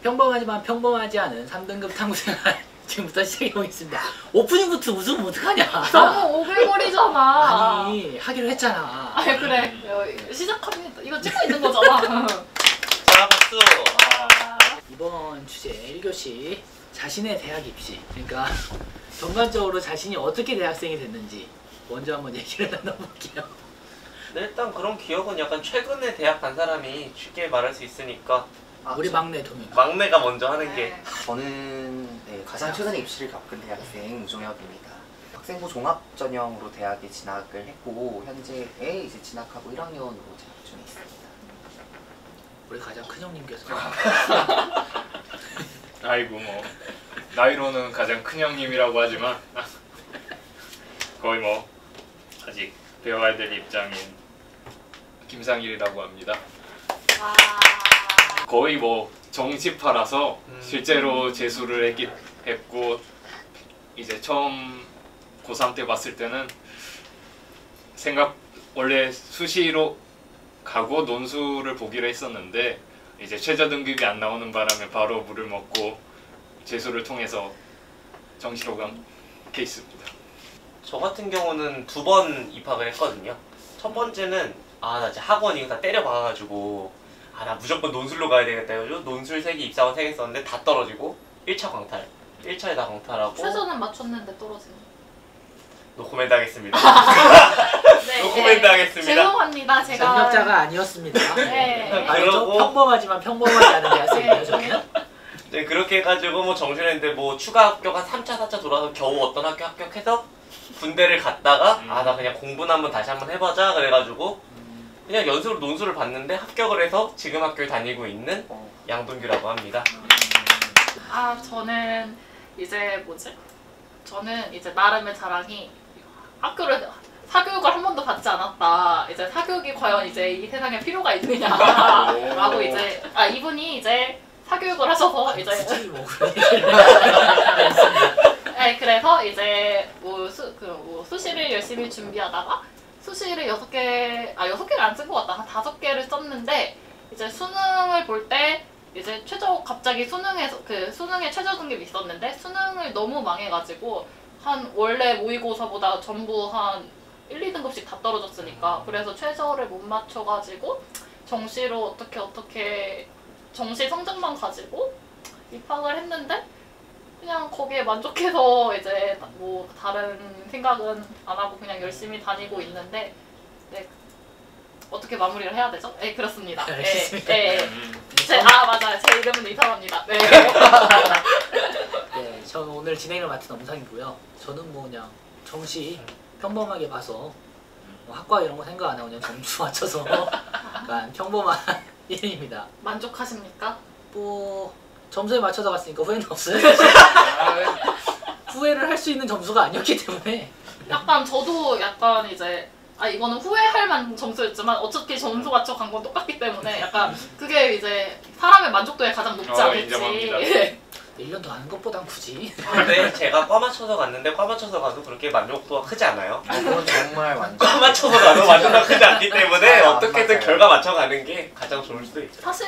평범하지만 평범하지 않은 3등급 탐구생활 지금부터 시작해보겠습니다. 오프닝부터 웃으면 어떡하냐. 너무 오글거리잖아. 아니 하기로 했잖아. 아 그래 시작합니다. 이거 찍고 있는 거잖아. 자, 박수. 이번 주제 1교시 자신의 대학 입시, 그러니까 전반적으로 자신이 어떻게 대학생이 됐는지 먼저 한번 얘기를 나눠볼게요. 네, 일단 그런 기억은 약간 최근에 대학 간 사람이 쉽게 말할 수 있으니까 우리 막내 도민. 막내가 먼저 하는 게. 저는 가장 최근에 입시를 겪은 대학생 우종혁입니다. 학생부 종합전형으로 대학에 진학을 했고 현재에 이제 진학하고 1학년으로 재학 중에 있습니다. 우리 가장 큰 형님께서 아이고 뭐 나이로는 가장 큰 형님이라고 하지만 거의 뭐 아직 배워야 될 입장인 김상일이라고 합니다. 거의 뭐 정시파라서 실제로 재수를 했고 이제 처음 고3 때 봤을 때는 원래 수시로 가고 논술을 보기로 했었는데 이제 최저 등급이 안 나오는 바람에 바로 물을 먹고 재수를 통해서 정시로 간 케이스입니다. 저 같은 경우는 2번 입학을 했거든요. 첫 번째는 나 이제 학원 이거 다 때려박아가지고 나 무조건 논술로 가야 되겠다 해가지고 논술 3개 입사원 3개 썼는데 다 떨어지고 1차 광탈. 1차에 다 광탈하고 최저는 맞췄는데 떨어지는. 노코멘트 하겠습니다. 네, 노코멘트 하겠습니다. 죄송합니다. 제가 전력자가 아니었습니다. 네. 아니, 저 그러고- 평범하지만 평범하지 않은 대학생이에요 저는. 네, 그렇게 해가지고 뭐 정시했는데 뭐 추가 합격 한 3차 4차 돌아서 겨우 어떤 학교 합격해서 군대를 갔다가 나 그냥 공부나 한번 다시 한번 해보자 그래가지고 그냥 연수로 논술을 봤는데 합격을 해서 지금 학교에 다니고 있는 양동규라고 합니다. 저는 이제 저는 이제 나름의 자랑이 사교육을 한 번도 받지 않았다. 이제 사교육이 과연 이제 이 세상에 필요가 있느냐라고 이제 이분이 이제 사교육을 하셔서 이제 굳이 뭐 그런 네, 그래서 이제 수시를 열심히 준비하다가 수시를 6개를 안 쓴 것 같다. 한 5개를 썼는데 이제 수능을 볼 때 이제 갑자기 수능에 최저 등급이 있었는데 수능을 너무 망해가지고 원래 모의고사보다 전부 한 1, 2등급씩 다 떨어졌으니까 그래서 최저를 못 맞춰가지고 정시로 어떻게 정시 성적만 가지고 입학을 했는데 그냥 거기에 만족해서 이제 뭐 다른 생각은 안 하고 그냥 열심히 다니고 있는데 네, 어떻게 마무리를 해야 되죠? 네, 그렇습니다. 알겠습니다. 맞아요. 제 이름은 이상합니다. 네. 네, 저는 오늘 진행을 맡은 엄상이고요. 저는 뭐 그냥 정시 평범하게 봐서 뭐 학과 이런 거 생각 안 하고 그냥 점수 맞춰서 약간 평범한 1인입니다. 만족하십니까? 뭐 점수에 맞춰서 갔으니까 후회는 없어요. 후회를 할 수 있는 점수가 아니었기 때문에 약간 저도 약간 이제 이거는 후회할 만한 점수였지만 어차피 점수 맞춰 간 건 똑같기 때문에 약간 그게 이제 사람의 만족도에 가장 높지 않을지. 인정합니다. 1년 더 하는 것보단 굳이. 근데 제가 과 맞춰서 갔는데 과 맞춰서 가도 그렇게 만족도가 크지 않아요. 그건 정말 완전 과 맞춰서 가도 만족도가 크지 않기 때문에 맞아요, 어떻게든 맞아요. 결과 맞춰가는 게 가장 좋을 수도 있죠. 사실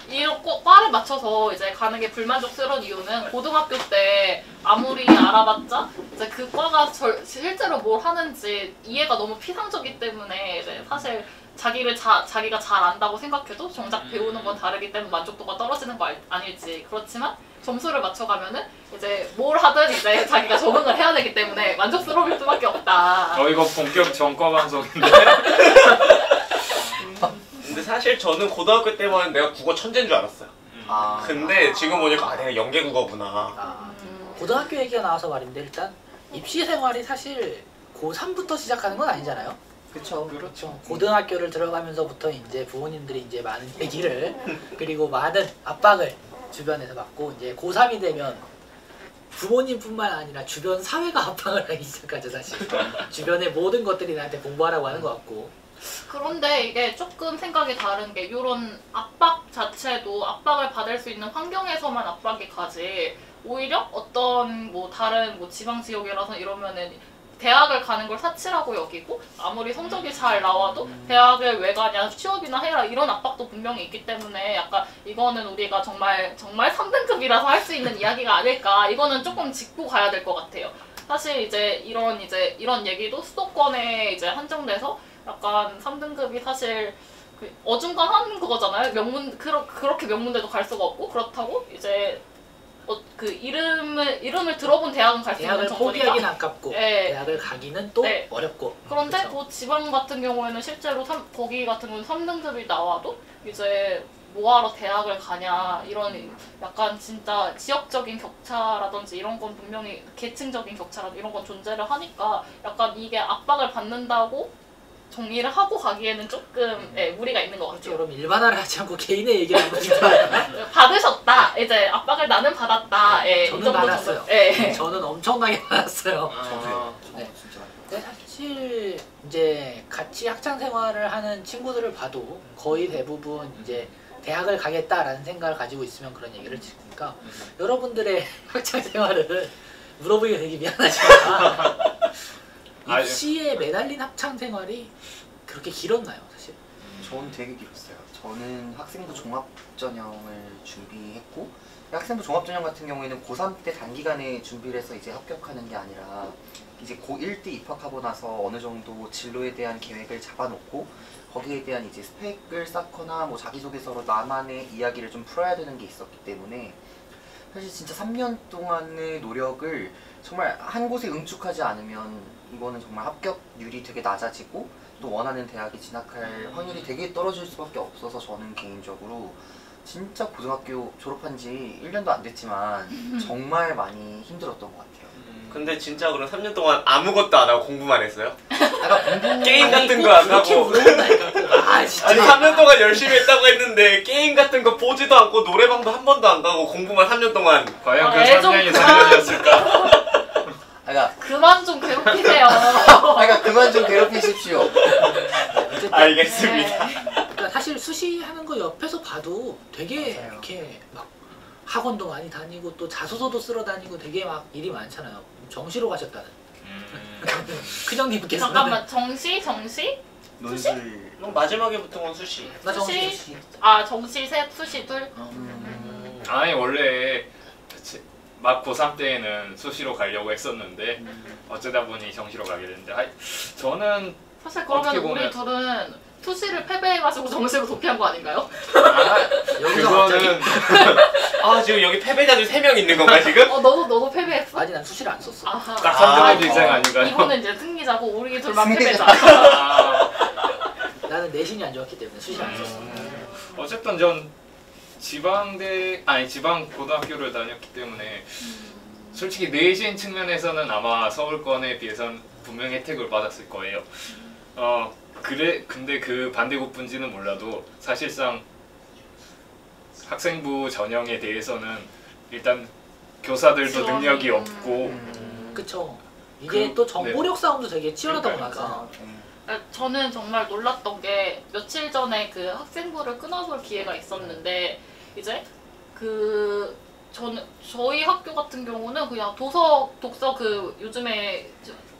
이런 과를 맞춰서 이제 가는 게 불만족스러운 이유는 고등학교 때 아무리 알아봤자 이제 그 과가 실제로 뭘 하는지 이해가 너무 피상적이기 때문에 이제 사실 자기가 잘 안다고 생각해도 정작 배우는 건 다르기 때문에 만족도가 떨어지는 거 아닐지. 그렇지만 점수를 맞춰가면은 이제 뭘 하든 이제 자기가 적응을 해야 되기 때문에 만족스러울 수밖에 없다. 이거 본격 전과 방송인데. 근데 사실 저는 고등학교 때만 내가 국어 천재인 줄 알았어요. 근데 지금 보니까 내가 연계국어구나. 고등학교 얘기가 나와서 말인데 일단 입시 생활이 사실 고3부터 시작하는 건 아니잖아요. 그렇죠. 고등학교를 들어가면서부터 이제 부모님들이 이제 많은 얘기를 그리고 많은 압박을 주변에서 받고 이제 고3이 되면 부모님뿐만 아니라 주변 사회가 압박을 하기 시작하죠 사실. 주변의 모든 것들이 나한테 공부하라고 하는 것 같고. 그런데 이게 조금 생각이 다른 게 이런 압박 자체도 압박을 받을 수 있는 환경에서만 압박이 가지 오히려 어떤 뭐 다른 뭐 지방 지역이라서 이러면은 대학을 가는 걸 사치라고 여기고 아무리 성적이 잘 나와도 대학을 왜 가냐 취업이나 해라 이런 압박도 분명히 있기 때문에 약간 이거는 우리가 정말 3등급이라서 할 수 있는 이야기가 아닐까 이거는 조금 짚고 가야 될 것 같아요. 사실 이제 이런 얘기도 수도권에 이제 한정돼서 약간 3등급이 사실 그 어중간한 거잖아요. 그렇게 명문대도 갈 수가 없고 그렇다고 이제 그 이름을 들어본 대학은 갈 수 있는 대학을 정도니까. 포기하기는 아깝고 네. 대학을 가기는 또 네. 어렵고. 그런데 그쵸? 뭐 지방 같은 경우에는 실제로 거기 같은 경우는 3등급이 나와도 이제 뭐하러 대학을 가냐 이런 약간 진짜 지역적인 격차라든지 이런 건 분명히 계층적인 격차라든지 이런 건 존재를 하니까 약간 이게 압박을 받는다고 정리를 하고 가기에는 조금 무리가 있는 것 그렇죠. 같아요. 그럼 일반화를 하지 않고 개인의 얘기를 한번 좀 받으셨다. 이제 압박을 나는 받았다. 이 저는 정도 받았어요. 정도. 저는 엄청나게 받았어요. 저도요. 네. 진짜. 근데 사실 이제 같이 학창 생활을 하는 친구들을 봐도 거의 대부분 이제 대학을 가겠다라는 생각을 가지고 있으면 그런 얘기를 듣니까 여러분들의 학창 생활은 물어보기가 되게 미안하지만 입시에 매달린 학창 생활이 그렇게 길었나요, 사실? 저는 되게 길었어요. 저는 학생부 종합전형을 준비했고 학생부 종합전형 같은 경우에는 고3 때 단기간에 준비를 해서 이제 합격하는 게 아니라 이제 고1 때 입학하고 나서 어느 정도 진로에 대한 계획을 잡아놓고 거기에 대한 이제 스펙을 쌓거나 뭐 자기소개서로 나만의 이야기를 좀 풀어야 되는 게 있었기 때문에 사실 진짜 3년 동안의 노력을 정말 한 곳에 응축하지 않으면 이거는 정말 합격률이 되게 낮아지고 또 원하는 대학에 진학할 확률이 되게 떨어질 수밖에 없어서 저는 개인적으로 진짜 고등학교 졸업한 지 1년도 안 됐지만 정말 많이 힘들었던 것 같아요. 근데 진짜 그럼 3년 동안 아무것도 안 하고 공부만 했어요? 약간 공부 게임 같은 거 안 그렇게 하고 물어본다니까. 아 진짜. 아니 3년 동안 열심히 했다고 했는데 게임 같은 거 보지도 않고 노래방도 한 번도 안 가고 공부만 3년 동안 과연 그 애 좀 3년이 그만. 3년이었을까? 그만 좀 괴롭히세요. 그러니까 그만 좀 괴롭히십시오. 어쨌든 알겠습니다. 그러니까 사실 수시하는 거 옆에서 봐도 되게 맞아요. 이렇게 막 학원도 많이 다니고 또 자소서도 쓰러 다니고 되게 막 일이 많잖아요. 정시로 가셨다는. 큰형님께서는 잠깐만 정시? 논술 그럼 마지막에 붙은 건 수시. 나 정시. 수시? 아 정시 셋, 수시 둘? 아니 원래 막 고3 때에는 수시로 가려고 했었는데 어쩌다 보니 정시로 가게 됐는데 저는 사실 그러면 어떻게 우리 보면- 둘은 수시를 패배해가지고 정시로 도피한 거 아닌가요? 여기서 갑자기? 그거는 아 지금 여기 패배자들 3명 있는 건가 지금? 너도 패배했어? 아니 난 수시를 안 썼어. 아하. 딱 3등급 인생 어, 아닌가요? 이거는 이제 승리자고 우리 둘만 승리자. 패배자. 아, 나는 내신이 안 좋았기 때문에 수시를 안 썼어. 어쨌든 전 지방 고등학교를 다녔기 때문에 솔직히 내신 측면에서는 아마 서울권에 비해서는 분명히 혜택을 받았을 거예요. 근데 그 반대급부인지는 몰라도 사실상 학생부 전형에 대해서는 일단 교사들도 지원이, 능력이 없고 그쵸. 이게 그- 또 정보력 네. 싸움도 되게 치열하다 그러니까요. 보니까. 저는 정말 놀랐던 게 며칠 전에 그 학생부를 끊어볼 기회가 있었는데 이제 저희 학교 같은 경우는 그냥 독서 그 요즘에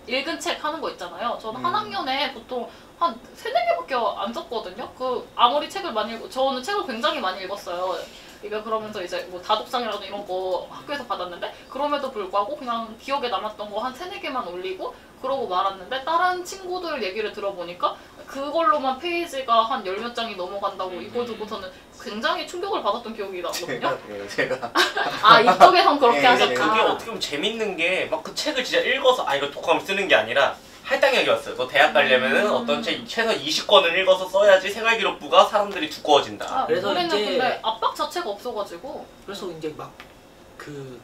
읽은 책 하는 거 있잖아요. 저는 한 학년에 보통 한 3-4개밖에 안 썼거든요. 아무리 책을 많이 저는 책을 굉장히 많이 읽었어요. 이게 그러면서 이제 뭐 다독상이라도 이런 거 학교에서 받았는데 그럼에도 불구하고 그냥 기억에 남았던 거 한 3-4개만 올리고 그러고 말았는데 다른 친구들 얘기를 들어보니까 그걸로만 페이지가 한 10몇 장이 넘어간다고 이걸 듣고서는 굉장히 충격을 받았던 기억이 나거든요. 제가 아 이쪽에선 그렇게 네, 근데 네. 하셨다. 그게 어떻게 보면 재밌는 게 막 그 책을 진짜 읽어서 이거 독학하면 쓰는 게 아니라 할당량이었어요. 너 대학 가려면은 어떤 책 최소 20권을 읽어서 써야지 생활기록부가 사람들이 두꺼워진다. 아, 그래서 우리는 이제- 근데 압박 자체가 없어가지고 그래서 이제 막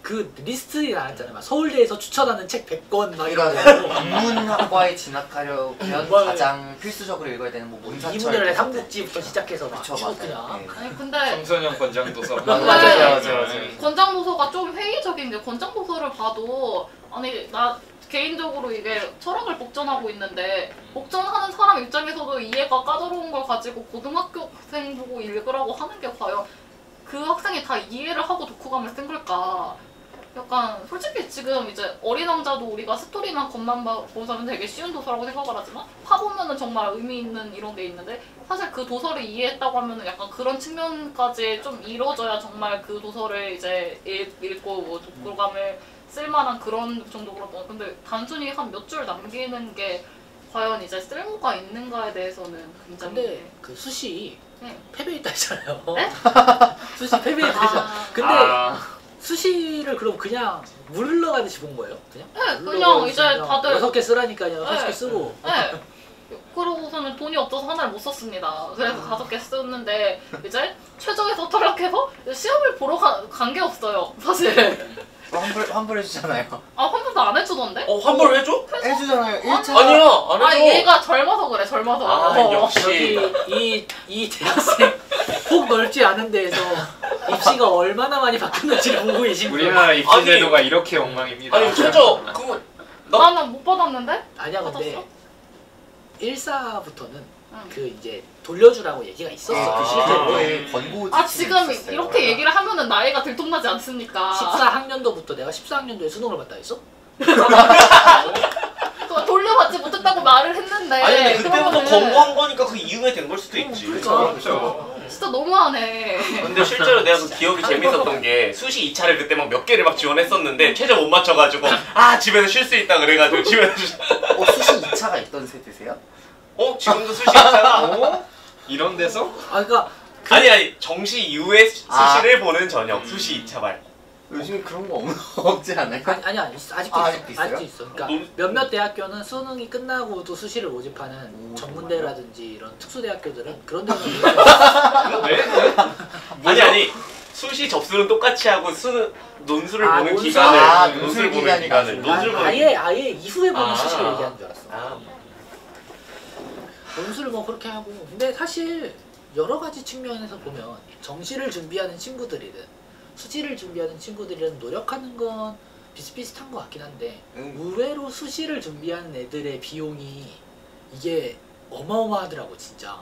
그 리스트가 나왔잖아요. 막 서울대에서 추천하는 책 100권 막 이런 거. 국문학과에 진학하려면 뭘- 가장 필수적으로 읽어야 되는 뭐 문사철 이문열의 삼국지부터 시작해서 막 그쵸, 쭉 맞아요. 그냥. 네. 아니 근데 청소년 권장도서 맞아요. 권장도서가 좀 회의적인 게 권장도서를 봐도 아니 나 개인적으로 이게 철학을 복전하고 있는데 복전하는 사람 입장에서도 이해가 까다로운 걸 가지고 고등학교생 보고 읽으라고 하는 게 과연 그 학생이 다 이해를 하고 독후감을 쓴 걸까? 약간 솔직히 지금 이제 어린 왕자도 우리가 스토리만 겉만 보고서는 되게 쉬운 도서라고 생각을 하지만 파보면은 정말 의미 있는 이런 게 있는데 사실 그 도서를 이해했다고 하면은 약간 그런 측면까지 좀 이루어져야 정말 그 도서를 이제 읽고 뭐 독후감을 쓸만한 그런 정도로 근데 단순히 한 몇 줄 남기는 게 과연 이제 쓸모가 있는가에 대해서는 굉장히 근데 그 수시 네. 패배했다 했잖아요. 네? 수시 패배했다 했잖아. 아, 근데 아, 수시를 그럼 그냥 물 흘러가듯이 본 거예요? 그냥? 네, 물 그냥 흘러가듯이 이제 그냥 다들 6개 쓰라니까요. 6개 네. 쓰고. 네. 그러고서는 돈이 없어서 하나를 못 썼습니다. 그래서 5개 썼는데 이제 최저에서 탈락해서 시험을 보러 간 게 없어요. 사실. 환불해주잖아요. 아 환불도 안 해주던데? 환불 해줘? 해주잖아요. 1차. 아니야 안 해줘. 아 얘가 젊어서 그래 젊어서. 아, 역시. 여기 이 대학생 폭 넓지 않은 데에서 입시가 얼마나 많이 바뀌었는지를 보고 계신 거예요. 우리나라 입시 제도가 이렇게 엉망입니다. 아니 최저 그거 나는 못 받았는데? 아니야 근데 받았어? 1사부터는 응. 그 이제 돌려주라고 얘기가 있었어. 그 실제로. 네, 권고. 아 지금 이렇게 얘기를 하면은 나이가 들통나지 않습니까? 14학년도부터 내가 14학년도에 수능을 봤다 했어? 그거 돌려받지 못했다고 말을 했는데. 아니 근데 그때부터 그러면은 권고한 거니까 그 이후에 된 걸 수도 있지. 그렇죠. 진짜 너무하네. 근데 실제로 내가 그 기억이 재밌었던 게 수시 2차를 그때 막 몇 개를 막 지원했었는데 최저 못 맞춰가지고 아 집에서 쉴 수 있다 그래가지고 집에서 수시 2차가 있던 세대세요? 지금도 수시 2차가 이런 데서 아 그러니까 아니 정시 이후에 아. 수시를 보는 전형 수시 2차 말고 요즘에 그런 거 없지 않아요? 아니 있어. 아직도 아, 있어. 아직도 있어요? 아직도 있어. 그러니까 논- 몇몇 대학교는 수능이 끝나고도 수시를 모집하는 오, 전문대라든지 이런 특수대학교들은 그런 데는 네? 아니 수시 접수는 똑같이 하고 논술을 아, 보는 논술. 기간을 아, 논술 논술 보는 기간이 기간을 나중에. 논술 보는 아예 이후에 보는 아. 수시를 얘기하는 줄 알았어. 아, 논술을 뭐 그렇게 하고 근데 사실 여러 가지 측면에서 보면 정시를 준비하는 친구들이든 수시를 준비하는 친구들이든 노력하는 건 비슷비슷한 것 같긴 한데 의외로 수시를 준비하는 애들의 비용이 이게 어마어마하더라고 진짜.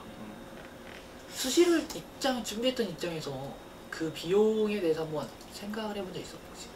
수시를 준비했던 입장에서 그 비용에 대해서 한번 생각을 해본 적 있어 혹시?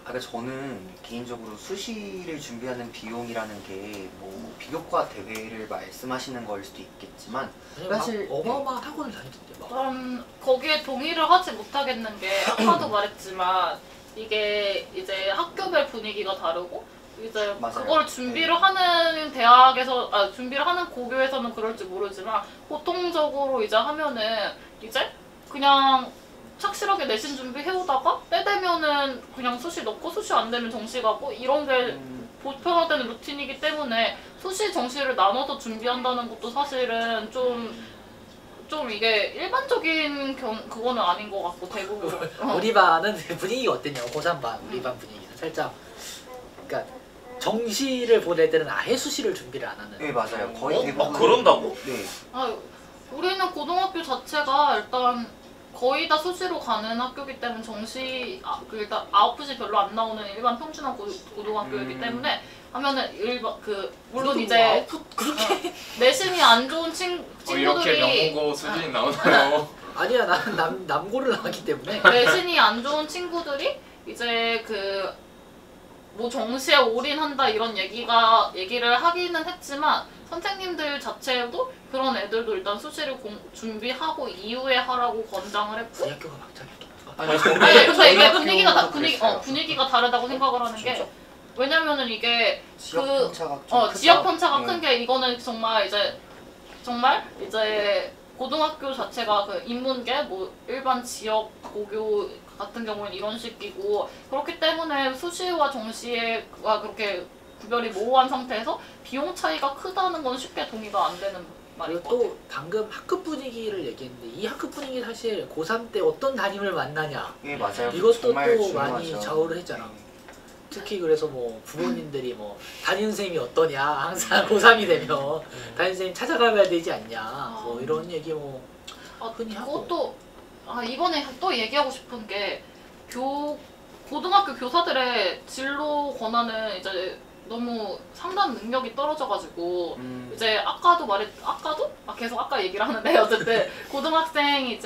그러니까 저는 개인적으로 수시를 준비하는 비용이라는 게 뭐 비교과 대회를 말씀하시는 걸 수도 있겠지만 사실 어마어마한 학원을 다니던데 막. 거기에 동의를 하지 못하겠는 게 아까도 말했지만 이게 이제 학교별 분위기가 다르고 이제 맞아요. 그걸 준비를 하는 대학에서 준비를 하는 고교에서는 그럴지 모르지만 보통적으로 이제 하면은 이제 그냥 착실하게 내신 준비 해오다가 때 되면은 그냥 수시 넣고 수시 안 되면 정시 가고 이런 게 보편화된 루틴이기 때문에 수시 정시를 나눠서 준비한다는 것도 사실은 좀 이게 일반적인 그거는 아닌 것 같고 대부분 우리 반은 분위기가 어땠냐고 고3 반 우리 반 분위기는 살짝 그러니까 정시를 본 애들은 아예 수시를 준비를 안 하는. 네 맞아요. 거의 대부분. 그런다고? 네. 우리는 고등학교 자체가 일단 거의 다 수시로 가는 학교이기 때문에 정시 일단 아웃풋이 별로 안 나오는 일반 평준화 고등학교이기 때문에 하면은 물론 이제 그렇게 내신이 안 좋은 이렇게 친구들이 명문고 수준이 나오나요? 아니야 나는 남고를 나왔기 때문에 내신이 안 좋은 친구들이 이제 뭐 정시에 올인한다 이런 얘기를 하기는 했지만 선생님들 자체도 그런 애들도 일단 수시를 준비하고 이후에 하라고 권장을 했고 우리 학교가 막장이었던 아니 근데 저희 이게 학교도 그랬어요. 분위기가 다르다고 생각을 하는 게 왜냐면은 이게 지역 편차가 좀 크죠? 지역 편차가 네. 큰 게 이거는 정말 이제 고등학교 자체가 그 인문계 뭐 일반 지역 고교 같은 경우는 이런 식이고 그렇기 때문에 수시와 정시가 그렇게 구별이 모호한 상태에서 비용 차이가 크다는 건 쉽게 동의가 안 되는 말인 그리고 것 같아요. 또 방금 학급 분위기를 얘기했는데 이 학급 분위기 사실 고3 때 어떤 담임을 만나냐 네 맞아요. 이것도 정말 또 중요하죠. 많이 좌우를 했잖아. 특히 그래서 뭐 부모님들이 뭐 담임 선생님이 어떠냐 항상 고3이 되면 담임 선생님 찾아가야 되지 않냐 뭐 이런 얘기 뭐 흔히 하고. 그것도 이번에 또 얘기하고 싶은 게 고등학교 교사들의 진로 권한은 이제 너무 상담 능력이 떨어져가지고 이제 아까도 계속 아까 얘기를 하는데 어쨌든 고등학생이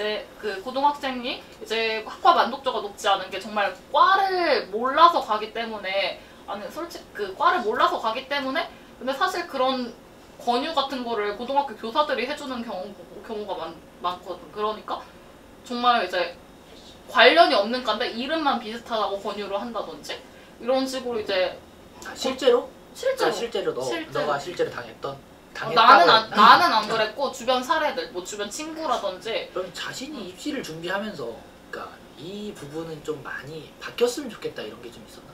이제 학과 만족도가 높지 않은 게 정말 과를 몰라서 가기 때문에 솔직히 그 과를 몰라서 가기 때문에 근데 사실 그런 권유 같은 거를 고등학교 교사들이 해주는 경우가 많거든. 그러니까 정말 이제 관련이 없는 과인데 이름만 비슷하다고 권유를 한다든지 이런 식으로 이제 실제로? 실제로 너가 실제로 당했다고 나는 안 그랬고 주변 사례들 뭐 주변 친구라든지. 그럼 자신이 입시를 준비하면서 그러니까 이 부분은 좀 많이 바뀌었으면 좋겠다 이런 게 좀 있었나?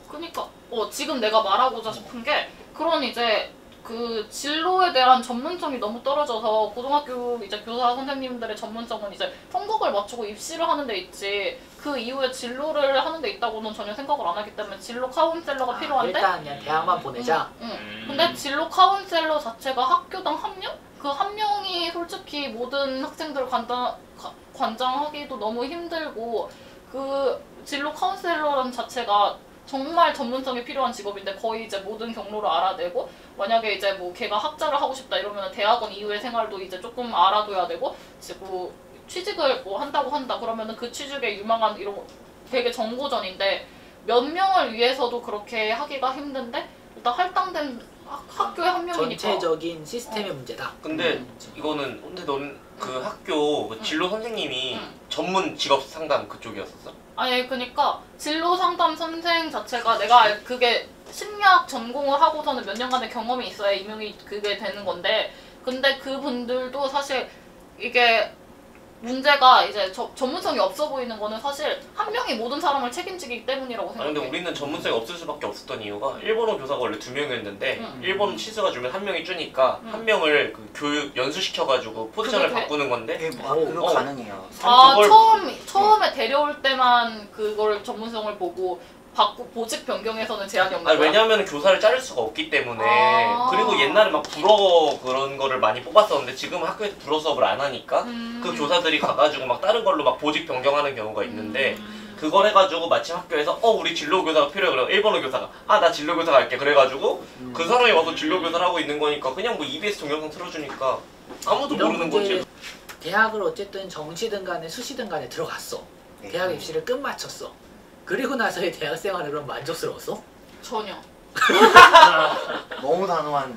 그러니까 지금 내가 말하고자 싶은 게 그런 이제 그 진로에 대한 전문성이 너무 떨어져서 고등학교 이제 교사 선생님들의 전문성은 이제 성적을 맞추고 입시를 하는 데 있지 그 이후에 진로를 하는 데 있다고는 전혀 생각을 안 하기 때문에 진로 카운셀러가 필요한데 일단 그냥 대학만 보내자. 근데 진로 카운셀러 자체가 학교당 한 명? 그 한 명이 솔직히 모든 학생들을 관장하기도 너무 힘들고 그 진로 카운셀러라는 자체가 정말 전문성이 필요한 직업인데 거의 이제 모든 경로를 알아내고 만약에 이제 뭐 걔가 학자를 하고 싶다 이러면 대학원 이후의 생활도 이제 조금 알아둬야 되고 이제 뭐 취직을 뭐 한다고 한다 그러면은 그 취직에 유망한 이런 되게 정보전인데 몇 명을 위해서도 그렇게 하기가 힘든데 일단 할당된 학교에 한 명이니까 전체적인 시스템의 문제다. 근데 이거는 근데 넌 그 학교 그 진로 선생님이 전문 직업 상담 그쪽이었었어? 아니 그러니까 진로 상담 선생 자체가 내가 그게 심리학 전공을 하고서는 몇 년간의 경험이 있어야 임용이 그게 되는 건데 근데 그분들도 사실 이게 문제가 이제 전문성이 없어 보이는 거는 사실 한 명이 모든 사람을 책임지기 때문이라고 생각해. 근데 우리는 전문성이 없을 수밖에 없었던 이유가 일본어 교사가 원래 2명이었는데 일본 치수가 줄면 한 명이 주니까 한 명을 그 교육 연수시켜가지고 포지션을 바꾸는 건데 그거 가능해요. 처음에 데려올 때만 그걸 전문성을 보고 보직 변경에서는 제한이 없는 거야? 왜냐하면 교사를 자를 수가 없기 때문에 그리고 옛날에 막 불어 그런 거를 많이 뽑았었는데 지금 학교에서 불어 수업을 안 하니까 그 교사들이 가가지고 막 다른 걸로 막 보직 변경하는 경우가 있는데 그걸 해가지고 마침 학교에서 우리 진로 교사가 필요해 그래 일본어 교사가 나 진로 교사 갈게 그래가지고 그 사람이 와서 진로 교사를 하고 있는 거니까 그냥 뭐 EBS 동영상 틀어주니까 아무도 모르는 거지. 대학을 어쨌든 정시든 간에 수시든 간에 들어갔어. 네. 대학 입시를 끝마쳤어. 그리고 나서의 대학 생활은 그럼 만족스러웠어? 전혀. 너무 단호한.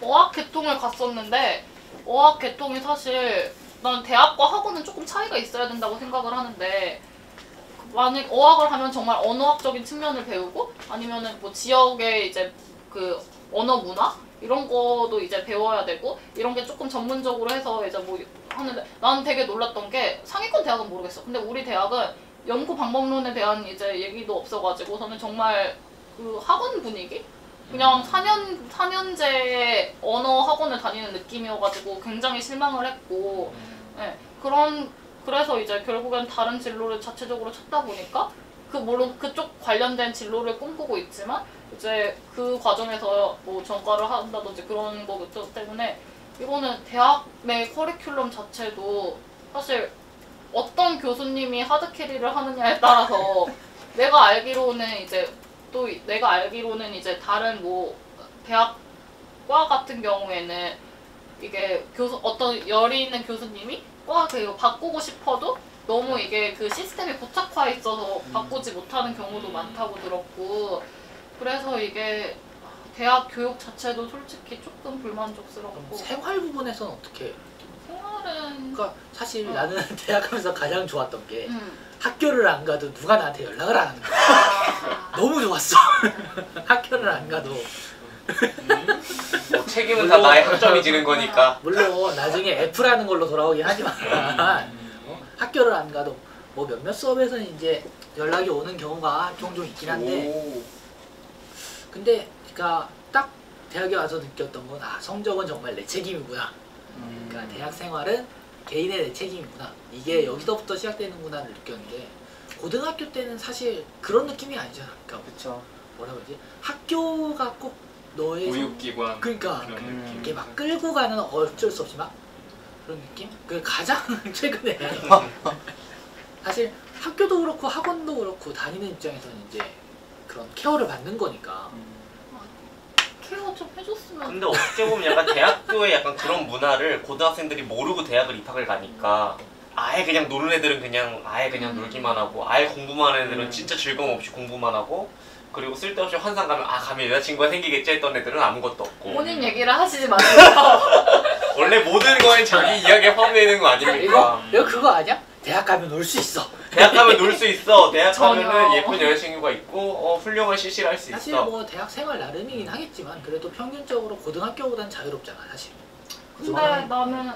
어학 계통을 갔었는데 어학 계통이 사실 난 대학과 학원은 조금 차이가 있어야 된다고 생각을 하는데 만약 어학을 하면 정말 언어학적인 측면을 배우고 아니면은 뭐 지역의 이제 그 언어 문화 이런 거도 이제 배워야 되고 이런 게 조금 전문적으로 해서 이제 뭐 하는데 나는 되게 놀랐던 게 상위권 대학은 모르겠어. 근데 우리 대학은 연구 방법론에 대한 이제 얘기도 없어가지고 저는 정말 그 학원 분위기? 그냥 4년제 언어 학원을 다니는 느낌이어가지고 굉장히 실망을 했고 네, 그래서 이제 결국엔 다른 진로를 자체적으로 찾다 보니까 물론 그쪽 관련된 진로를 꿈꾸고 있지만 이제 그 과정에서 뭐 전과를 한다든지 그런 거 때문에 이거는 대학 내 커리큘럼 자체도 사실 어떤 교수님이 하드캐리를 하느냐에 따라서 내가 알기로는 이제 다른 뭐 대학과 같은 경우에는 이게 어떤 열이 있는 교수님이 과 바꾸고 싶어도 너무 이게 그 시스템이 고착화해 있어서 바꾸지 못하는 경우도 많다고 들었고 그래서 이게 대학 교육 자체도 솔직히 조금 불만족스럽고. 생활 부분에서는 어떻게? 생활은 그러니까 사실 나는 대학 가면서 가장 좋았던 게 학교를 안 가도 누가 나한테 연락을 안 하는 거야. 너무 좋았어. 학교를 안 가도. 책임은 다 나의 학점이 지는 거니까. 물론 나중에 F라는 걸로 돌아오긴 하지만 학교를 안 가도 뭐 몇몇 수업에서는 이제 연락이 오는 경우가 종종 있긴 한데 근데 그러니까 딱 대학에 와서 느꼈던 건 성적은 정말 내 책임이구나. 그러니까 대학 생활은 개인의 내 책임이구나. 이게 여기서부터 시작되는구나를 느꼈는데 고등학교 때는 사실 그런 느낌이 아니잖아. 그러니까 그렇죠. 뭐라 그러지? 학교가 꼭 너의 보육기관 그러니까 그런 느낌. 이렇게 막 끌고 가는 어쩔 수 없이 막 그런 느낌? 그 가장 최근에 사실 학교도 그렇고 학원도 그렇고 다니는 입장에서는 이제 그런 케어를 받는 거니까 케어 좀 해줬으면. 근데 어떻게 보면 약간 대학교의 약간 그런 문화를 고등학생들이 모르고 대학을 입학을 가니까 아예 그냥 노는 애들은 그냥 아예 그냥 놀기만 하고 아예 공부만 하는 애들은 진짜 즐거움 없이 공부만 하고 그리고 쓸데없이 환상 가면 아 가면 여자친구가 생기겠지 했던 애들은 아무것도 없고 본인 얘기를 하시지 마세요. 원래 모든 거에 자기 이야기에 포함되는 거 아닙니까? 이거 그거 아니야? 대학 가면 놀 수 있어. 대학 가면 놀 수 있어. 대학 전혀. 가면은 예쁜 여자친구가 있고 훌륭한 CC를 할 수 사실 있어. 뭐 대학 생활 나름이긴 하겠지만 그래도 평균적으로 고등학교보단 자유롭잖아 사실. 근데 저는- 나는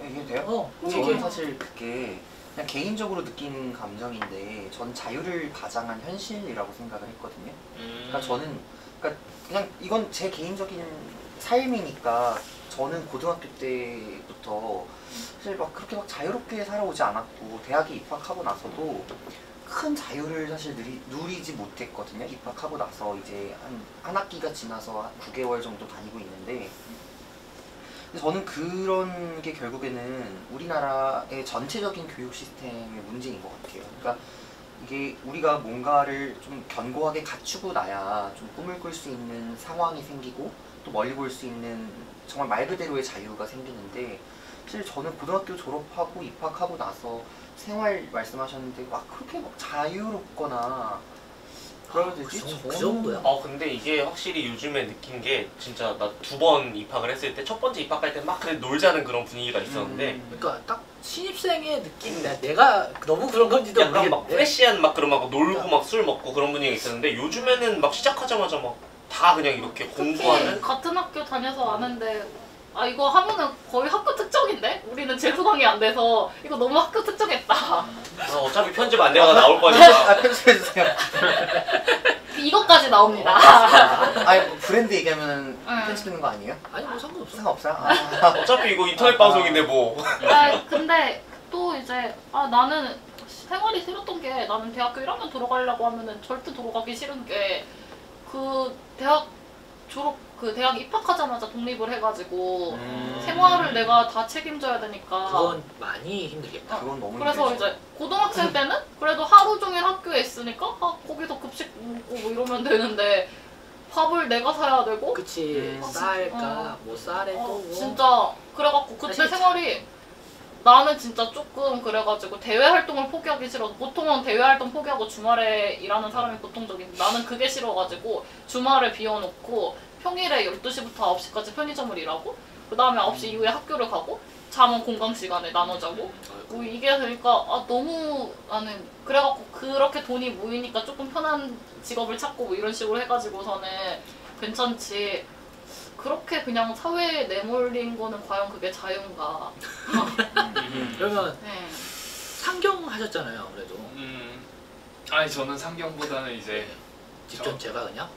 이게 돼요? 어, 저는 이게 사실 그게 그냥 개인적으로 느끼는 감정인데 전 자유를 가장한 현실이라고 생각을 했거든요. 그러니까 저는 그냥 이건 제 개인적인 삶이니까 저는 고등학교 때부터 사실 막 그렇게 막 자유롭게 살아오지 않았고 대학에 입학하고 나서도 큰 자유를 사실 누리지 못했거든요. 입학하고 나서 이제 한 학기가 지나서 한 9개월 정도 다니고 있는데 저는 그런 게 결국에는 우리나라의 전체적인 교육 시스템의 문제인 것 같아요. 그러니까 이게 우리가 뭔가를 좀 견고하게 갖추고 나야 좀 꿈을 꿀 수 있는 상황이 생기고 또 멀리 볼 수 있는 정말 말 그대로의 자유가 생기는데 사실 저는 고등학교 졸업하고 입학하고 나서 생활 말씀하셨는데 막 그렇게 막 자유롭거나 그래야 되지? 그 정도야? 근데 이게 확실히 요즘에 느낀 게 진짜 나 2번 입학을 했을 때 첫 번째 입학할 때 막 그래 놀자는 그런 분위기가 있었는데 그러니까 딱 신입생의 느낌 내가 너무 그런 건지도 약간 막 모르겠는데 프레시한 막 그런 막 놀고 막 술 먹고 그런 분위기가 있었는데 요즘에는 막 시작하자마자 막 다 그냥 이렇게 공부하는 특히 같은 학교 다녀서 아는데 아 이거 하면은 거의 학교 특정인데? 우리는 재수강이 안 돼서 이거 너무 학교 특정했다. 어차피 편집 안 돼가 나올 거니까 편집해주세요. 이것까지 나옵니다. 아니 브랜드 얘기하면 응. 편집되는 거 아니에요? 아니 뭐 상관없어. 상관없어요? 아. 어차피 이거 인터넷 방송인데 뭐 아 근데 또 이제 나는 생활이 싫었던 게 나는 대학교 1학년 들어가려고 하면은 절대 들어가기 싫은 게 그 대학 대학 입학하자마자 독립을 해가지고 생활을 내가 다 책임져야 되니까 그건 많이 힘들겠다. 그건 너무 그래서 힘들죠. 이제 고등학생 때는 그래도 하루 종일 학교에 있으니까 거기서 급식 먹고 뭐 이러면 되는데 밥을 내가 사야 되고 그치 쌀까 뭐 쌀에도 뭐. 진짜 그래갖고 그때 사실 생활이 나는 진짜 조금 그래가지고 대외 활동을 포기하기 싫어서 보통은 대외 활동 포기하고 주말에 일하는 사람이 보통적인데 나는 그게 싫어가지고 주말에 비워놓고 평일에 12시부터 9시까지 편의점을 일하고 그 다음에 9시 이후에 학교를 가고 잠은 공강 시간에 나눠 자고 뭐 이게 되니까 너무 나는 그래갖고 그렇게 돈이 모이니까 조금 편한 직업을 찾고 뭐 이런 식으로 해가지고서는 괜찮지 그렇게 그냥 사회에 내몰린 거는 과연 그게 자유인가. 그러면 네. 상경 하셨잖아요 그래도 아니 저는 상경보다는 이제 집 전체가 그냥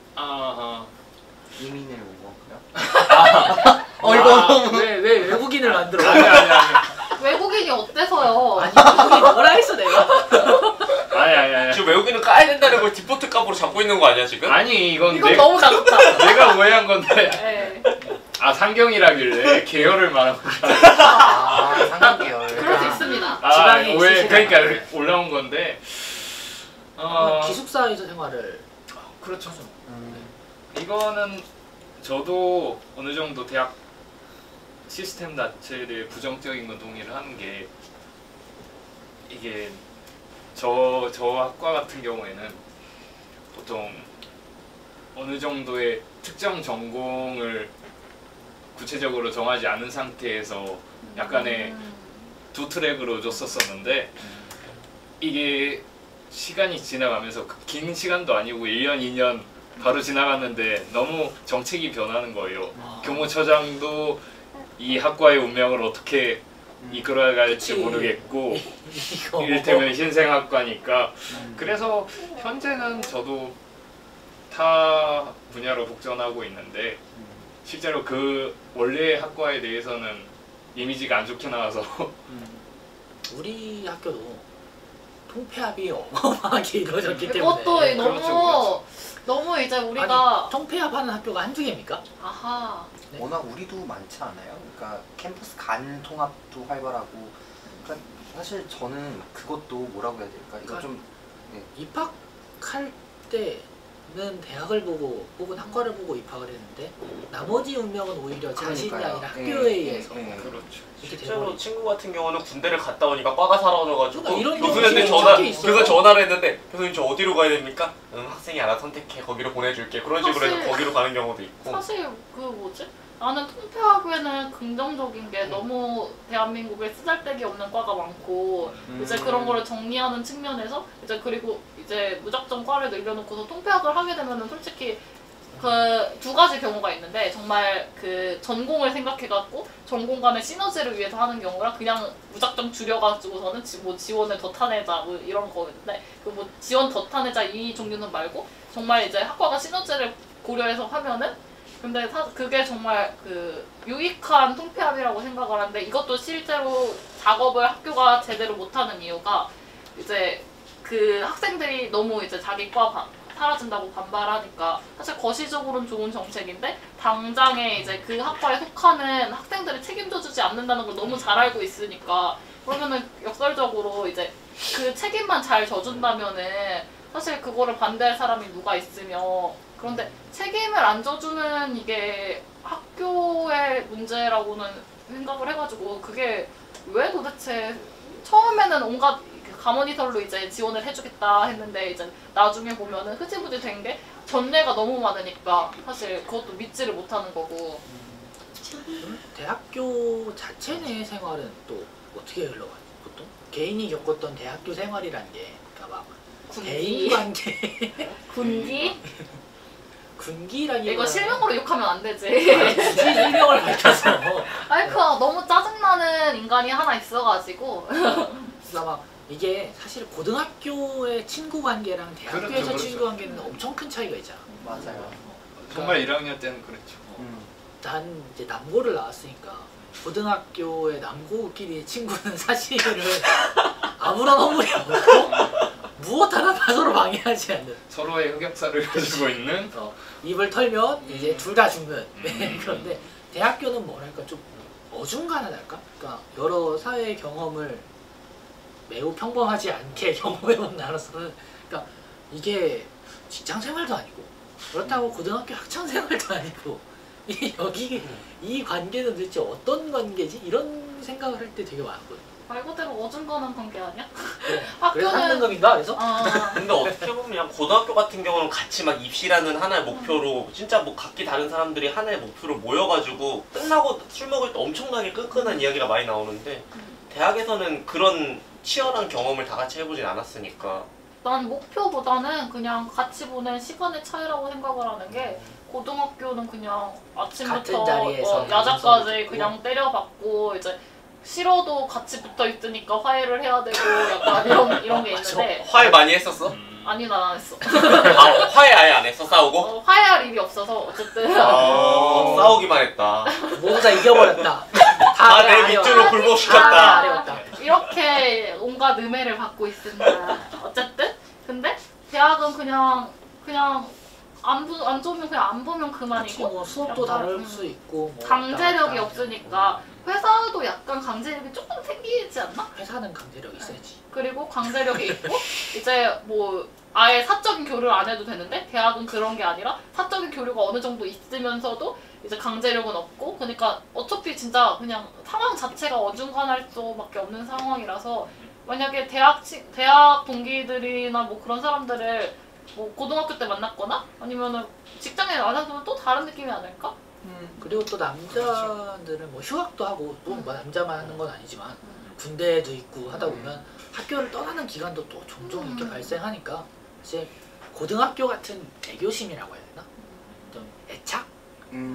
이민을 온 건가요? 이거 왜 외국인을 만들어? 아니 외국인이 어때서요? 아니 외국인 뭐라 했어 내가? 아니 지금 외국인은 까야 된다는 걸 디포트 값으로 잡고 있는 거 아니야 지금? 아니 이건 이건 너무 작다. 내가 오해한 건데 네. 상경이라길래 계열을 말하고 상관계열. 그럴 수 있습니다. 지방에 오해 있으시다는 그러니까 올라온 건데 기숙사에서 생활을 그렇죠. 이거는 저도 어느 정도 대학 시스템 자체에 대해 부정적인 건 동의를 하는 게 이게 저 학과 같은 경우에는 보통 어느 정도의 특정 전공을 구체적으로 정하지 않은 상태에서 약간의 두 트랙으로 줬었었는데 이게 시간이 지나가면서 긴 시간도 아니고 1년, 2년 바로 지나갔는데 너무 정책이 변하는 거예요. 교무처장도 이 학과의 운명을 어떻게 이끌어야 할지 그치. 모르겠고 이거 이를테면 신생학과니까 그래서 현재는 저도 타 분야로 복전하고 있는데 실제로 그 원래 학과에 대해서는 이미지가 안 좋게 나와서 우리 학교도 통폐합이 어마어마하게 이루어졌기 때문에 그것도 너무 그렇죠. 너무 이제 우리가 통폐합하는 학교가 한두 개입니까? 아하 워낙 우리도 많지 않아요? 그러니까 캠퍼스 간 통합도 활발하고 그러니까 사실 저는 그것도 뭐라고 해야 될까? 이거 그러니까 좀 입학할 때 대학을 보고 혹은 학과를 보고 입학을 했는데 나머지 운명은 오히려 자신이 그러니까요. 아니라 학교에 의해서 그렇죠. 이렇게 실제로 돼버리고 친구 같은 경우는 군대를 갔다 오니까 과가 사라져가지고 그러니까 이런 교수님한테 경우 전화 진짜 있어요. 그래서 전화를 했는데 교수님 저 어디로 가야 됩니까? 학생이 알아서 선택해 거기로 보내줄게 그런 식으로 해서 사실- 거기로 가는 경우도 있고 사실 그 뭐지? 나는 통폐합에는 긍정적인 게 너무 대한민국에 쓰잘데기 없는 과가 많고 이제 그런 거를 정리하는 측면에서 이제 그리고 이제 무작정 과를 늘려놓고서 통폐합을 하게 되면은 솔직히 그 두 가지 경우가 있는데 정말 그 전공을 생각해갖고 전공 간의 시너지를 위해서 하는 경우랑 그냥 무작정 줄여가지고서는 뭐 지원을 더 타내자 뭐 이런 거였는데 그 뭐 지원 더 타내자 이 종류는 말고 정말 이제 학과가 시너지를 고려해서 하면은 근데 그게 정말 그 유익한 통폐합이라고 생각을 하는데 이것도 실제로 작업을 학교가 제대로 못하는 이유가 이제 그 학생들이 너무 이제 자기 과 사라진다고 반발하니까 사실 거시적으로는 좋은 정책인데 당장에 이제 그 학과에 속하는 학생들이 책임져주지 않는다는 걸 너무 잘 알고 있으니까 그러면은 역설적으로 이제 그 책임만 잘 져준다면은 사실 그거를 반대할 사람이 누가 있으며 그런데 책임을 안 져주는 이게 학교의 문제라고는 생각을 해가지고 그게 왜 도대체 처음에는 온갖 가모니털로 이제 지원을 해주겠다 했는데 이제 나중에 보면은 흐지부지 된 게 전례가 너무 많으니까 사실 그것도 믿지를 못하는 거고. 대학교 자체 내 생활은 또 어떻게 흘러가요? 보통 개인이 겪었던 대학교 생활이란 게 그러니까 막 대인 관계 군기? 군기라기보다 이거 실명으로 욕하면 안 되지. 굳이 실명을 밝혀서 아이쿠 너무 짜증나는 인간이 하나 있어가지고 그러니까 막 이게 사실 고등학교의 친구 관계랑 대학교에서 그렇죠, 친구 그렇죠. 관계는 엄청 큰 차이가 있잖아. 맞아요. 정말 1학년 때는 그랬죠. 난 이제 남고를 나왔으니까 고등학교의 남고끼리의 친구는 사실은 아무런 허물이 없고 무엇 하나 서로 방해하지 않는 서로의 흑역사를 가지고 있는 입을 털면 이제 둘 다 죽는 그런데 대학교는 뭐랄까 좀 어중간하달까? 그러니까 여러 사회 경험을 매우 평범하지 않게 경험해본 나로서는 그러니까 이게 직장 생활도 아니고 그렇다고 고등학교 학창 생활도 아니고 이게 여기 이 관계는 도대체 어떤 관계지? 이런 생각을 할 때 되게 많거든. 말 그대로 어중간한 관계 아니야? 그래. 학교는- 그래서 한등급인가? 그래서? 근데 어떻게 보면 그냥 고등학교 같은 경우는 같이 막 입시라는 하나의 목표로 진짜 뭐 각기 다른 사람들이 하나의 목표로 모여가지고 끝나고 술 먹을 때 엄청나게 끈끈한 이야기가 많이 나오는데 대학에서는 그런 치열한 경험을 다 같이 해보진 않았으니까 난 목표보다는 그냥 같이 보낸 시간의 차이라고 생각을 하는 게 고등학교는 그냥 아침부터 같은 자리에서 야자까지 연습을 그냥 때려박고 이제 싫어도 같이 붙어 있으니까 화해를 해야 되고 약간 이런 게 있는데 화해 많이 했었어? 아니 난 안 했어. 아 화해 아예 안 했어 싸우고? 화해할 일이 없어서 어쨌든 싸우기만 했다. 모두 다 이겨버렸다. 다 내 밑줄로 굴복시켰다. 아래였다. 이렇게 온갖 음해를 받고 있습니다. 어쨌든 근데 대학은 그냥 안 좋으면 그냥 안 보면 그치, 그만이고 뭐 수업도 약간, 다를 수 있고 뭐 강제력이 왔다 갔다. 없으니까 회사도 약간 강제력이 조금 생기지 않나? 회사는 강제력이 세지. 그리고 강제력이 있고 이제 뭐 아예 사적인 교류를 안 해도 되는데 대학은 그런 게 아니라 사적인 교류가 어느 정도 있으면서도 이제 강제력은 없고 그러니까 어차피 진짜 그냥 상황 자체가 어중간할 수밖에 없는 상황이라서 만약에 대학 동기들이나 뭐 그런 사람들을 뭐 고등학교 때 만났거나 아니면은 직장에 만났으면 또 다른 느낌이 아닐까? 그리고 또 남자들은 뭐 휴학도 하고 또 뭐 남자만 하는 건 아니지만 군대에도 있고 하다 보면 학교를 떠나는 기간도 또 종종 이렇게 발생하니까 이제 고등학교 같은 애교심이라고 해야 되나? 좀 애착?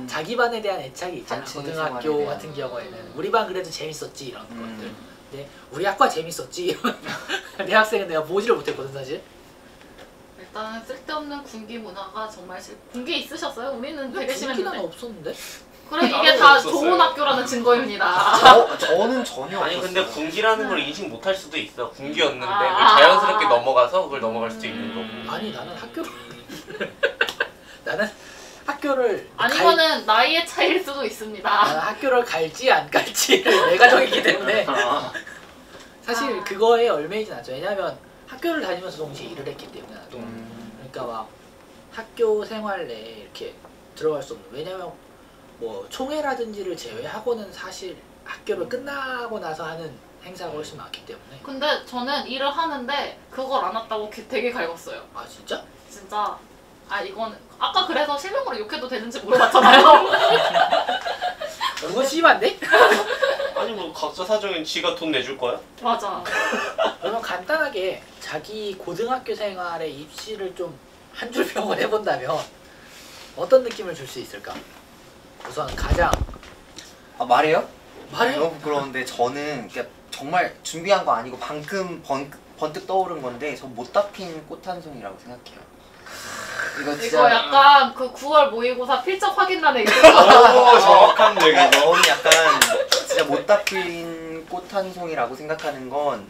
자기 반에 대한 애착이 있잖아. 단체 고등학교 생활에 대한. 같은 경우에는 우리 반 그래도 재밌었지 이런 것들. 근데 우리 학과 재밌었지 이런 대학생은 내가 보지를 못했거든 사실. 일단 쓸데없는 군기 문화가 정말 군기 있으셨어요? 우리는 되게 군기는 심했는데 없었는데? 그래 이게 따로 다 없었어요. 좋은 학교라는 증거입니다. 저는 전혀 아니 근데 없었어요. 군기라는 걸 인식 못할 수도 있어. 군기였는데 그걸 아. 자연스럽게 넘어가서 그걸 넘어갈 수도 있는 거고. 아니 나는 학교를 나는 학교를 아니면은 나이의 차이일 수도 있습니다. 나는 학교를 갈지 안 갈지를 내가 정했기 때문에 사실 아. 그거에 얽매이진 않죠. 왜냐하면 학교를 다니면서 동시에 일을 했기 때문에 나도 그러니까 막 학교 생활 내에 이렇게 들어갈 수 없는, 왜냐면 뭐 총회라든지를 제외하고는 사실 학교를 끝나고 나서 하는 행사가 훨씬 많기 때문에. 근데 저는 일을 하는데 그걸 안 왔다고 되게 갈궜어요. 아 진짜? 진짜. 아 이건 아까 그래서 실명으로 욕해도 되는지 물어봤잖아요. 너무 심한데? 아니 뭐 각자 사정엔 지가 돈 내줄 거야? 맞아. 그러면 간단하게 자기 고등학교 생활의 입시를 좀 한 줄 평을 해본다면 어떤 느낌을 줄 수 있을까? 우선 가장 아 말해요? 말해요. 너무 부끄러운데 저는 그러니까 정말 준비한 거 아니고 방금 번뜩 떠오른 건데 저 못다 핀 꽃 한 송이라고 생각해요. 이거 진짜 이거 약간 그 9월 모의고사 필적 확인란에 있는 오 정확한 얘기. 너무 약간 진짜 못다 핀 꽃 한 송이라고 생각하는 건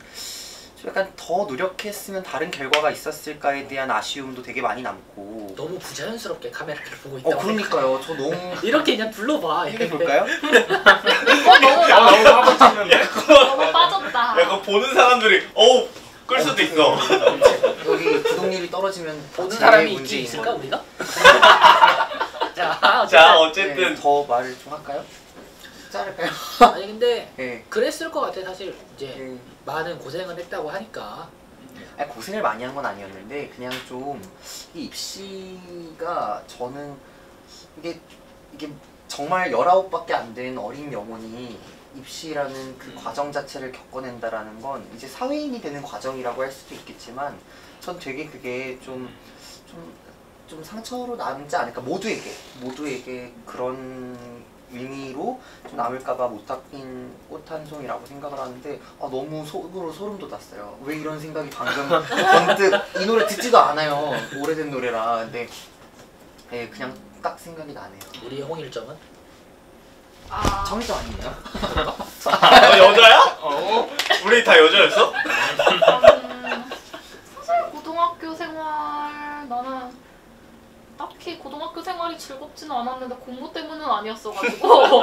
좀 약간 더 노력했으면 다른 결과가 있었을까에 대한 아쉬움도 되게 많이 남고. 너무 부자연스럽게 카메라를 보고 있다고. 그러니까요. 저 너무 이렇게 그냥 불러봐. 해볼까요? 너무 너무 하고 찍는데. 너무 빠졌다. 야 그거 보는 사람들이 어우 끌 수도 있어. 여기 구독률이 떨어지면 보는 제 사람이 있긴 문제인 있을까 거예요. 우리가? 자 네, 어쨌든 더 말을 좀 할까요? 자를까요? 아니 근데 네. 그랬을 것 같아. 사실 이제 네. 많은 고생을 했다고 하니까. 아니, 고생을 많이 한 건 아니었는데 그냥 좀 이 입시가 저는 이게 정말 19밖에 안 된 어린 영혼이 입시라는 그 과정 자체를 겪어낸다라는 건 이제 사회인이 되는 과정이라고 할 수도 있겠지만 전 되게 그게 좀 상처로 남지 않을까, 모두에게 그런 의미로 좀 남을까봐 못다 핀 꽃 한 송이라고 생각을 하는데 너무 속으로 소름 돋았어요. 왜 이런 생각이 방금 번뜩, 이 노래 듣지도 않아요. 오래된 노래라. 근데 네, 그냥 딱 생각이 나네요. 우리의 홍일점은? 아, 정의점 아니에요? 너 여자야? 우리 다 여자였어? 사실 고등학교 생활 나는 딱히 고등학교 생활이 즐겁지는 않았는데 공부 때문은 아니었어가지고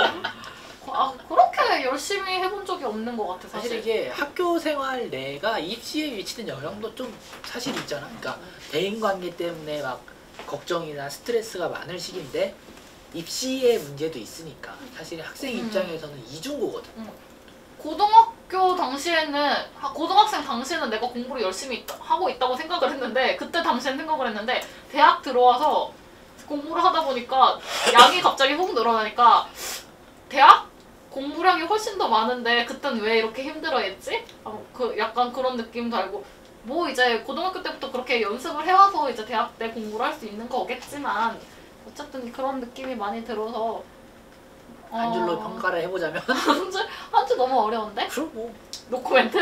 그렇게 열심히 해본 적이 없는 것 같아 사실 사실. 이게 학교 생활 내가 입시에 미치는 영향도 좀 사실 있잖아. 그러니까 대인관계 때문에 막 걱정이나 스트레스가 많을 시기인데 입시의 문제도 있으니까 사실 학생 입장에서는 이중고거든. 고등학교 당시에는 고등학생 당시에는 내가 공부를 열심히 하고 있다고 생각을 했는데 그때 당시엔 생각을 했는데 대학 들어와서 공부를 하다 보니까 양이 갑자기 훅 늘어나니까 대학 공부량이 훨씬 더 많은데 그땐 왜 이렇게 힘들어했지? 약간 그런 느낌도 알고 뭐 이제 고등학교 때부터 그렇게 연습을 해와서 이제 대학 때 공부를 할 수 있는 거겠지만 어쨌든 그런 느낌이 많이 들어서 한 줄로 평가를 해보자면 한 줄 너무 어려운데? 그럼 뭐 노코멘트?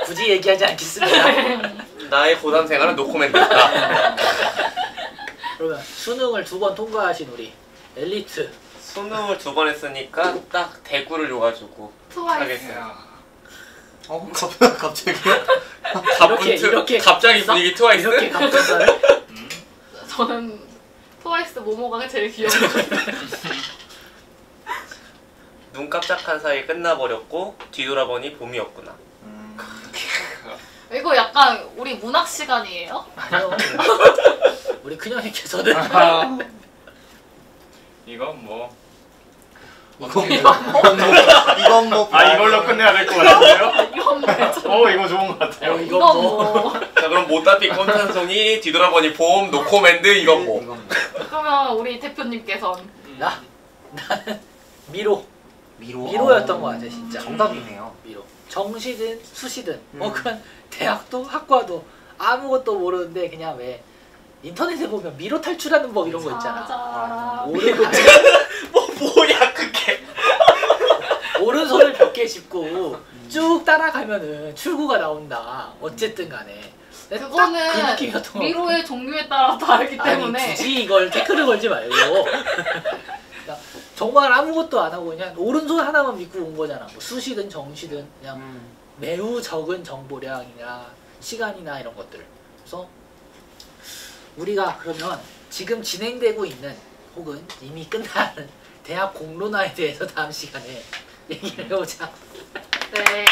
굳이 얘기하지 않겠습니다. 나의 고담 생활은 노코멘트였다. 그러면 수능을 2번 통과하신 우리 엘리트. 수능을 2번 했으니까 딱 대구를 줘가지고 트와이스. 하겠어요. 갑자기요? 이렇게 갑자기 있어? 분위기 트와이스? 이렇게 갑분싸를? 저는 트와이스 모모가 제일 귀여웠거든요. 눈 깜짝한 사이에 끝나버렸고 뒤돌아보니 봄이었구나. 이거 약간 우리 문학 시간이에요? 아니요. 우리 큰형님께서는 이건 뭐. 이건 뭐 이걸로 끝내야 될 것 같은데요? 이건 뭐죠? 이거 좋은 것 같아요. 이건 뭐? 자 그럼 못다피 꼰탄송이 뒤돌아보니 봄 노코멘트 이건 뭐? 이건 뭐 그러면 우리 대표님께서는 나는 미로. 미로였던 것 같아 진짜. 정답이네요. 미로. 정시든 수시든 그냥 대학도 학과도 아무것도 모르는데 그냥 왜 인터넷에 보면 미로 탈출하는 법 이런 거 있잖아. 맞아. 뭐야 그게? 오른손을 벽에 짚고 쭉 따라가면은 출구가 나온다. 어쨌든 간에. 딱 그 그거는 느낌이었던 것 미로의 종류에 따라 다르기 때문에 아니 굳이 이걸 태클을 걸지 말고 그러니까 정말 아무것도 안 하고 그냥 오른손 하나만 믿고 온 거잖아. 뭐 수시든 정시든 그냥 매우 적은 정보량이나 시간이나 이런 것들. 그래서 우리가 그러면 지금 진행되고 있는 혹은 이미 끝나는 대학 공론화에 대해서 다음 시간에 얘기를 해보자. 네.